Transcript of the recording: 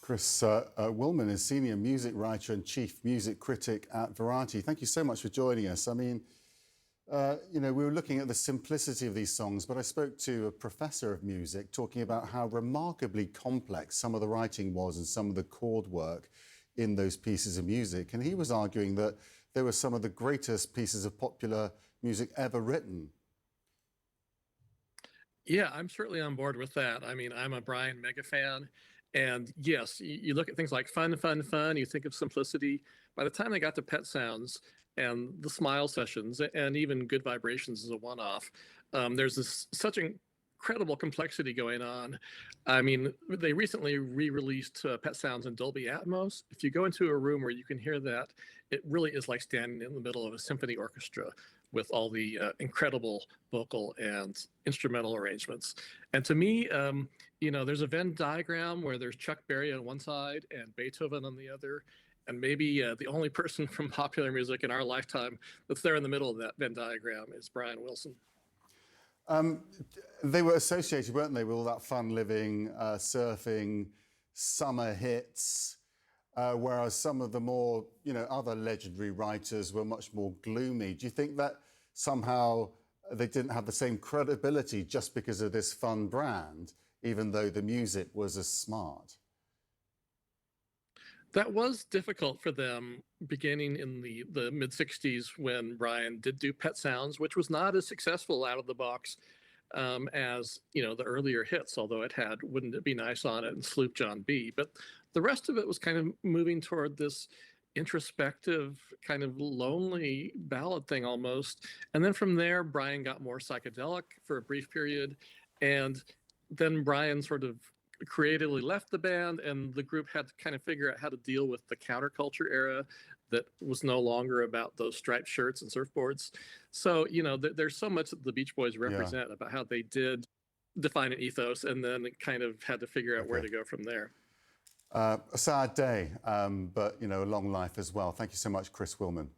Chris Willman is senior music writer and chief music critic at Variety. Thank you so much for joining us. I mean, we were looking at the simplicity of these songs, but I spoke to a professor of music talking about how remarkably complex some of the writing was and some of the chord work in those pieces of music. And he was arguing that they were some of the greatest pieces of popular music ever written. Yeah, I'm certainly on board with that. I mean, I'm a Brian mega fan. And yes, you look at things like fun, fun, fun, you think of simplicity. By the time they got to Pet Sounds and the Smile Sessions and even Good Vibrations as a one-off, there's such incredible complexity going on. I mean, they recently re-released Pet Sounds in Dolby Atmos. If you go into a room where you can hear that, it really is like standing in the middle of a symphony orchestra with all the incredible vocal and instrumental arrangements. And to me, there's a Venn diagram where there's Chuck Berry on one side and Beethoven on the other. And maybe the only person from popular music in our lifetime that's there in the middle of that Venn diagram is Brian Wilson. They were associated, weren't they, with all that fun living, surfing, summer hits, whereas some of the more, other legendary writers were much more gloomy. Do you think that somehow they didn't have the same credibility just because of this fun brand, even though the music was as smart? That was difficult for them beginning in the mid-60s when Brian did do Pet Sounds, which was not as successful out of the box as the earlier hits, although it had Wouldn't It Be Nice on it and Sloop John B. But the rest of it was kind of moving toward this introspective, kind of lonely ballad thing almost. And then from there, Brian got more psychedelic for a brief period. And then Brian sort of creatively left the band, and the group had to kind of figure out how to deal with the counterculture era that was no longer about those striped shirts and surfboards. So, there's so much that the Beach Boys represent about how they did define an ethos and then kind of had to figure out where to go from there. A sad day, but, a long life as well. Thank you so much, Chris Willman.